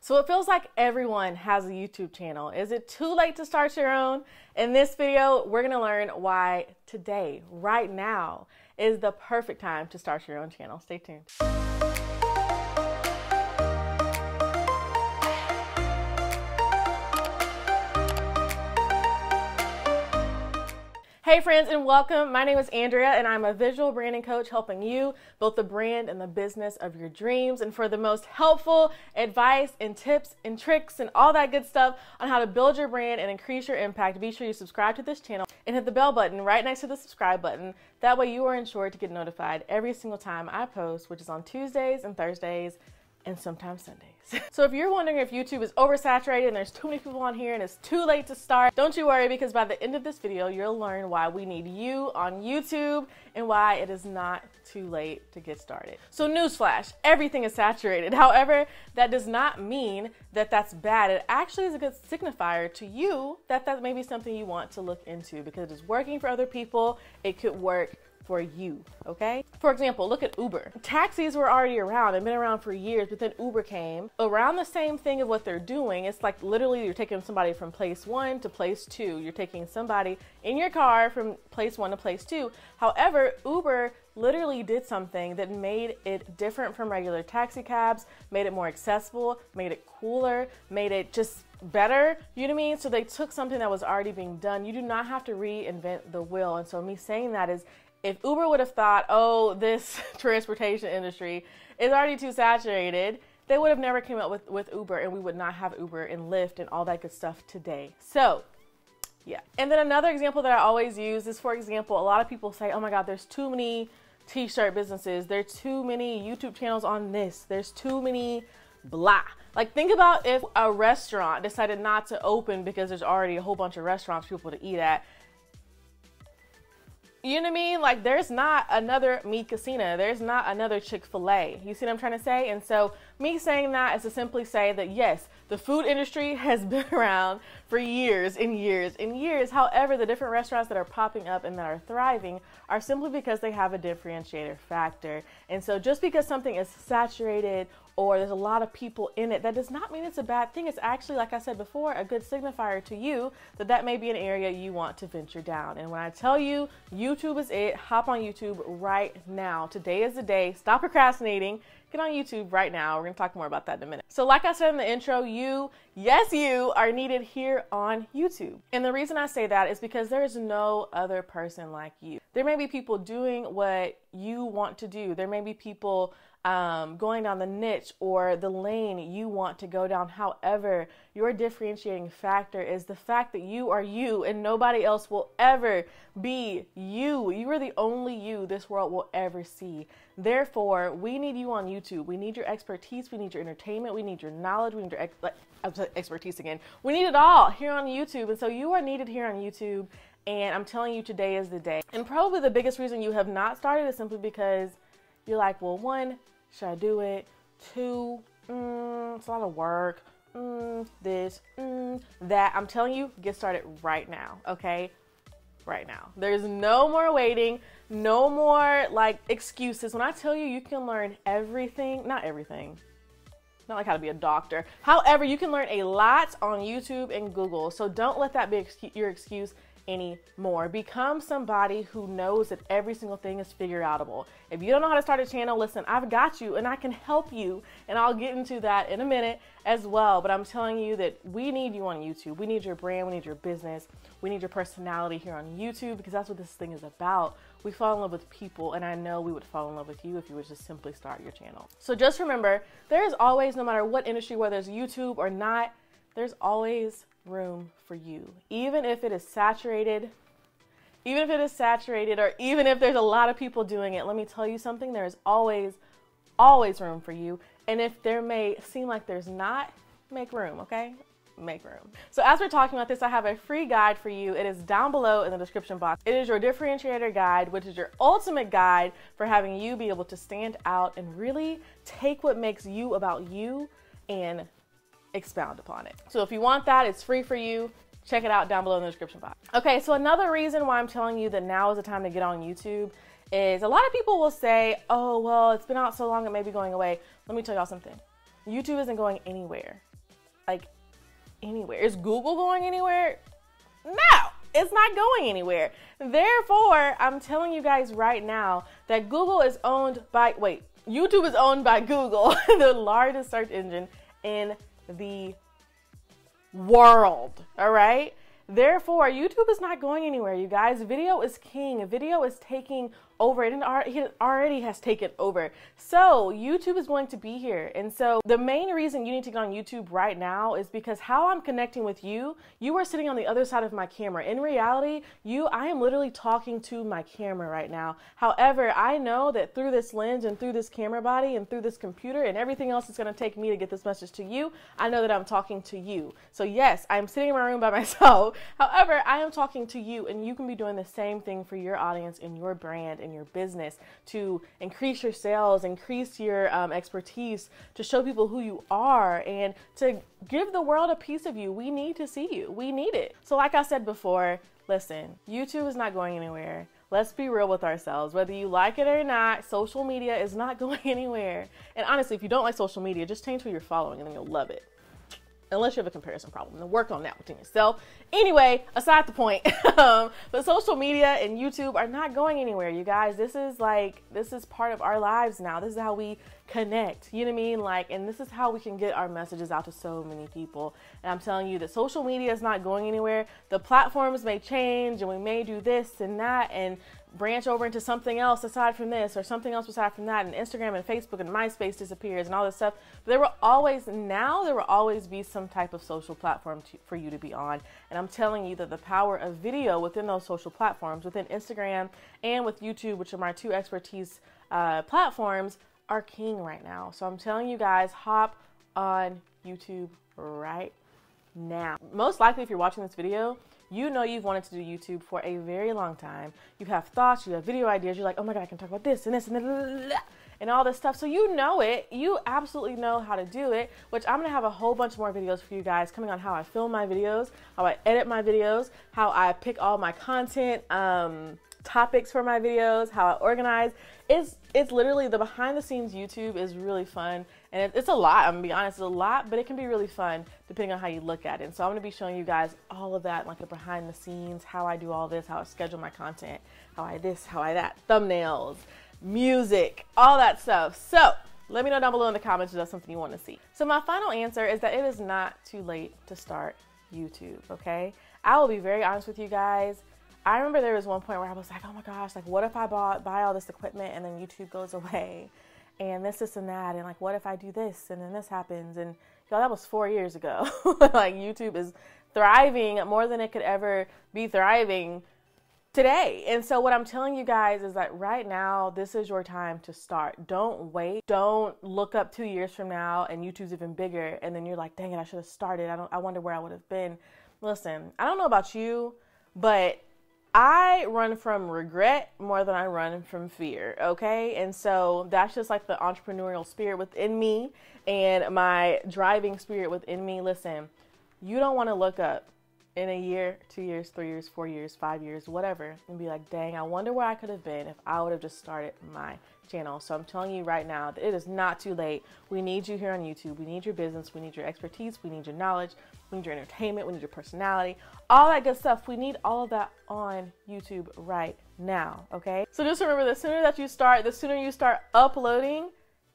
So it feels like everyone has a YouTube channel. Is it too late to start your own? In this video, we're gonna learn why today, right now, is the perfect time to start your own channel. Stay tuned. Hey friends, and welcome. My name is Andrea and I'm a visual branding coach helping you build the brand and the business of your dreams. And for the most helpful advice and tips and tricks and all that good stuff on how to build your brand and increase your impact, be sure you subscribe to this channel and hit the bell button right next to the subscribe button. That way you are ensured to get notified every single time I post, which is on Tuesdays and Thursdays and sometimes Sundays. So if you're wondering if YouTube is oversaturated and there's too many people on here and it's too late to start, don't you worry, because by the end of this video, you'll learn why we need you on YouTube and why it is not too late to get started. So newsflash, everything is saturated. However, that does not mean that that's bad. It actually is a good signifier to you that that may be something you want to look into because it's working for other people. It could work for you, okay? For example, look at Uber. Taxis were already around and been around for years, but then Uber came around the same thing of what they're doing. It's like literally you're taking somebody from place one to place two. You're taking somebody in your car from place one to place two. However, Uber literally did something that made it different from regular taxi cabs, made it more accessible, made it cooler, made it just better, you know what I mean? So they took something that was already being done. You do not have to reinvent the wheel. And so me saying that is, if Uber would have thought, oh, this transportation industry is already too saturated, they would have never came up with Uber, and we would not have Uber and Lyft and all that good stuff today. So, yeah. And then another example that I always use is, for example, a lot of people say, oh my God, there's too many t-shirt businesses. There's too many YouTube channels on this. There's too many blah. Like, think about if a restaurant decided not to open because there's already a whole bunch of restaurants for people to eat at. You know what I mean? Like, there's not another Mi Casina. There's not another Chick-fil-A. You see what I'm trying to say? And so me saying that is to simply say that, yes, the food industry has been around for years and years and years. However, the different restaurants that are popping up and that are thriving are simply because they have a differentiator factor. And so just because something is saturated or there's a lot of people in it, that does not mean it's a bad thing. It's actually, like I said before, a good signifier to you that that may be an area you want to venture down. And when I tell you YouTube is it, hop on YouTube right now. Today is the day. Stop procrastinating. Get on YouTube right now. We're gonna talk more about that in a minute. So like I said in the intro, you, yes, you are needed here on YouTube. And the reason I say that is because there is no other person like you. There may be people doing what you want to do. There may be people going down the niche or the lane you want to go down. However, your differentiating factor is the fact that you are you and nobody else will ever be you. You are the only you this world will ever see. Therefore, we need you on YouTube. We need your expertise. We need your entertainment. We need your knowledge. We need your expertise again. We need it all here on YouTube. And so you are needed here on YouTube. And I'm telling you, today is the day. And probably the biggest reason you have not started is simply because you're like, well, one, should I do it? Two, it's a lot of work. This, that. I'm telling you, get started right now, okay? Right now. There's no more waiting, no more like excuses. When I tell you, you can learn everything, not everything, not like how to be a doctor. However, you can learn a lot on YouTube and Google. So don't let that be your excuse anymore. Become somebody who knows that every single thing is figure outable. If you don't know how to start a channel, listen, I've got you and I can help you, and I'll get into that in a minute as well. But I'm telling you that we need you on YouTube. We need your brand, we need your business, we need your personality here on YouTube, because that's what this thing is about. We fall in love with people, and I know we would fall in love with you if you would just simply start your channel. So just remember, there is always, no matter what industry, whether it's YouTube or not, there's always room for you. Even if it is saturated, or even if there's a lot of people doing it, let me tell you something, there is always room for you. And if there may seem like there's not, make room, okay? Make room. So as we're talking about this, I have a free guide for you. It is down below in the description box. It is your differentiator guide, which is your ultimate guide for having you be able to stand out and really take what makes you about you and expound upon it. So if you want that, it's free for you. Check it out down below in the description box. Okay, so another reason why I'm telling you that now is the time to get on YouTube is a lot of people will say, oh, well, it's been out so long, it may be going away. Let me tell y'all something. YouTube isn't going anywhere. like anywhere. Is Google going anywhere? No, it's not going anywhere. Therefore, I'm telling you guys right now that Google is owned by, YouTube is owned by Google, the largest search engine in the world, all right? Therefore, YouTube is not going anywhere, you guys. Video is king. Video is taking over. It already has taken over. So YouTube is going to be here. And so the main reason you need to get on YouTube right now is because how I'm connecting with you, you are sitting on the other side of my camera. In reality, I am literally talking to my camera right now. However, I know that through this lens and through this camera body and through this computer and everything else it's going to take me to get this message to you, I know that I'm talking to you. So yes, I'm sitting in my room by myself. However, I am talking to you, and you can be doing the same thing for your audience and your brand and your business to increase your sales, increase your expertise, to show people who you are, and to give the world a piece of you. We need to see you. We need it. So like I said before, listen, YouTube is not going anywhere. Let's be real with ourselves. Whether you like it or not, social media is not going anywhere. And honestly, if you don't like social media, just change who you're following and then you'll love it. Unless you have a comparison problem, then work on that within yourself. Anyway, aside the point, but social media and YouTube are not going anywhere, you guys. This is part of our lives now. This is how we connect, you know what I mean? And this is how we can get our messages out to so many people. And I'm telling you that social media is not going anywhere. The platforms may change and we may do this and that and branch over into something else aside from this or something else aside from that, and Instagram and Facebook and MySpace disappears and all this stuff. But there will always be some type of social platform for you to be on. And I'm telling you that the power of video within those social platforms, within Instagram and with YouTube, which are my two expertise platforms, are king right now. So I'm telling you guys, hop on YouTube right now. Most likely, if you're watching this video, you know you've wanted to do YouTube for a very long time. You have thoughts, you have video ideas. You're like, oh my God, I can talk about this and this and this and all this stuff. So you know it. You absolutely know how to do it, which I'm going to have a whole bunch more videos for you guys coming on how I film my videos, how I edit my videos, how I pick all my content, topics for my videos, how I organize. It's literally the behind the scenes YouTube is really fun, and it's a lot. I'm gonna be honest, it's a lot, but it can be really fun depending on how you look at it. And so I'm gonna be showing you guys all of that, like the behind the scenes, how I do all this, how I schedule my content, how I this, how I that, thumbnails, music, all that stuff. So let me know down below in the comments if that's something you want to see. So my final answer is that it is not too late to start YouTube, okay? I will be very honest with you guys. I remember there was one point where I was like, oh my gosh, like what if I buy all this equipment and then YouTube goes away and this and that, and like what if I do this and then this happens? And y'all, that was 4 years ago. Like YouTube is thriving more than it could ever be thriving today. And so what I'm telling you guys is that right now, this is your time to start. Don't wait. Don't look up 2 years from now and YouTube's even bigger and then you're like, dang it, I should have started. I wonder where I would have been. Listen, I don't know about you, but I run from regret more than I run from fear, okay? And so that's just like the entrepreneurial spirit within me and my driving spirit within me. Listen, you don't want to look up in a year, 2 years, 3 years, 4 years, 5 years, whatever, and be like, dang, I wonder where I could have been if I would have just started my channel. So I'm telling you right now that it is not too late. We need you here on YouTube. We need your business. We need your expertise. We need your knowledge. We need your entertainment. We need your personality, all that good stuff. We need all of that on YouTube right now, okay? So just remember, the sooner that you start, the sooner you start uploading,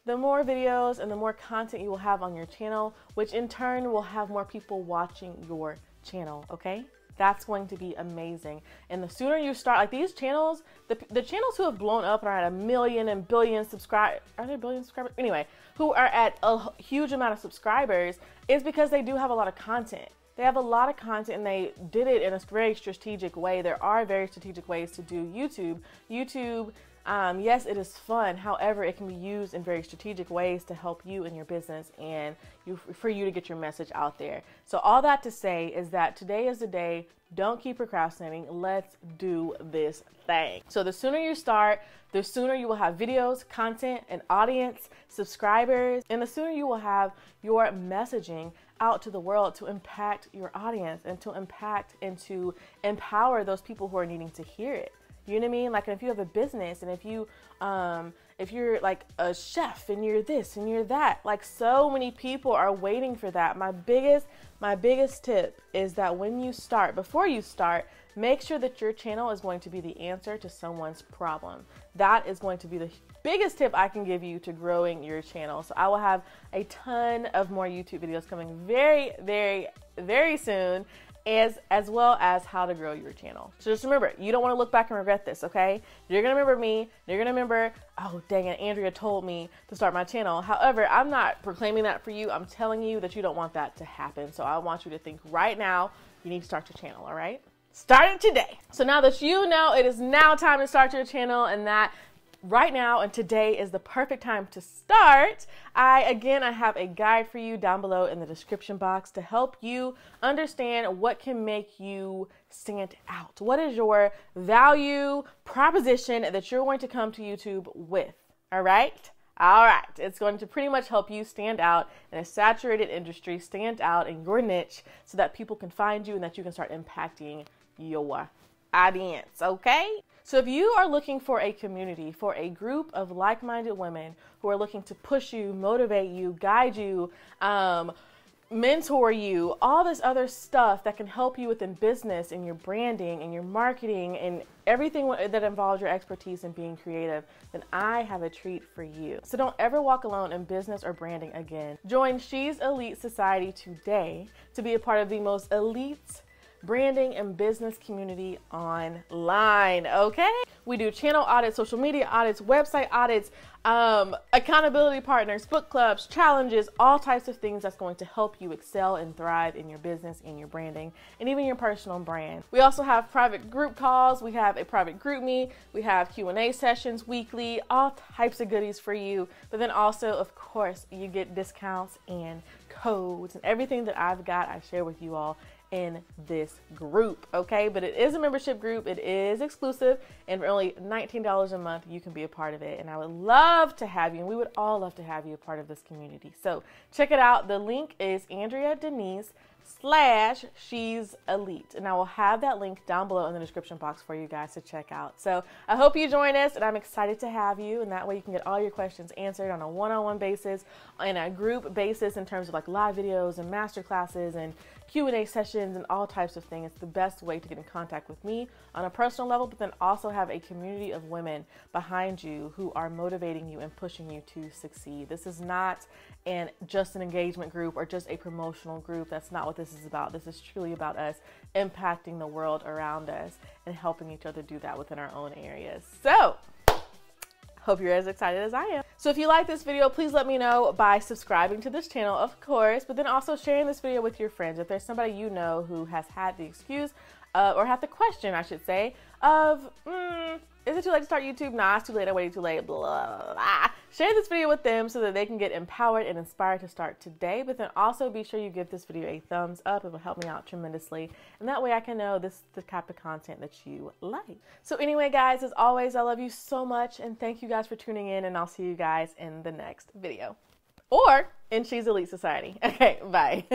the more videos and the more content you will have on your channel, which in turn will have more people watching your channel, okay? That's going to be amazing. And the sooner you start, like these channels, the channels who have blown up and are at 1 million and billion subscribers, are there billion subscribers? Anyway, who are at a huge amount of subscribers is because they do have a lot of content. They have a lot of content and they did it in a very strategic way. There are very strategic ways to do YouTube. YouTube, yes, it is fun. However, it can be used in very strategic ways to help you in your business and for you to get your message out there. So all that to say is that today is the day. Don't keep procrastinating. Let's do this thing. So the sooner you start, the sooner you will have videos, content, an audience, subscribers, and the sooner you will have your messaging out to the world to impact your audience and to impact and to empower those people who are needing to hear it. You know what I mean? Like, if you have a business, and if you're like a chef and you're this and you're that, like, so many people are waiting for that. My biggest tip is that before you start, make sure that your channel is going to be the answer to someone's problem. That is going to be the biggest tip I can give you to growing your channel. So I will have a ton of more YouTube videos coming very, very, very soon, as well as how to grow your channel. So just remember, you don't want to look back and regret this, okay? You're gonna remember me, you're gonna remember, oh dang it, Andrea told me to start my channel. However, I'm not proclaiming that for you. I'm telling you that you don't want that to happen. So I want you to think right now, you need to start your channel, all right? Start it today. So now that you know it is now time to start your channel, and that right now and today is the perfect time to start, I have a guide for you down below in the description box to help you understand what can make you stand out. What is your value proposition that you're going to come to YouTube with? All right? All right. It's going to pretty much help you stand out in a saturated industry, stand out in your niche, so that people can find you and that you can start impacting your audience, okay? So if you are looking for a community, for a group of like-minded women who are looking to push you, motivate you, guide you, mentor you, all this other stuff that can help you within business and your branding and your marketing and everything that involves your expertise in being creative, then I have a treat for you. So don't ever walk alone in business or branding again. Join She's Elite Society today to be a part of the most elite branding and business community online, okay? We do channel audits, social media audits, website audits, accountability partners, book clubs, challenges, all types of things that's going to help you excel and thrive in your business, in your branding, and even your personal brand. We also have private group calls. We have a private group me. We have Q&A sessions weekly, all types of goodies for you. But then also, of course, you get discounts and codes and everything that I've got, I share with you all in this group, okay? But it is a membership group. It is exclusive, and for only $19 a month, you can be a part of it. And I would love to have you, and we would all love to have you a part of this community. So check it out. The link is Andrea Denise /She's Elite, and I will have that link down below in the description box for you guys to check out. So I hope you join us, and I'm excited to have you, and that way you can get all your questions answered on a one-on-one basis, and a group basis in terms of like live videos and master classes and Q&A sessions and all types of things. It's the best way to get in contact with me on a personal level, but then also have a community of women behind you who are motivating you and pushing you to succeed. This is not just an engagement group or just a promotional group. That's not what this is about. This is truly about us impacting the world around us and helping each other do that within our own areas. So hope you're as excited as I am. So if you like this video, please let me know by subscribing to this channel, of course, but then also sharing this video with your friends. If there's somebody you know who has had the excuse or had the question, I should say, of, is it too late to start YouTube? Nah, it's too late. I waited too late. Blah, blah, blah. Share this video with them so that they can get empowered and inspired to start today. But then also be sure you give this video a thumbs up. It will help me out tremendously. And that way I can know this is the type of content that you like. So anyway, guys, as always, I love you so much. And thank you guys for tuning in. And I'll see you guys in the next video. Or in She's Elite Society. Okay, bye.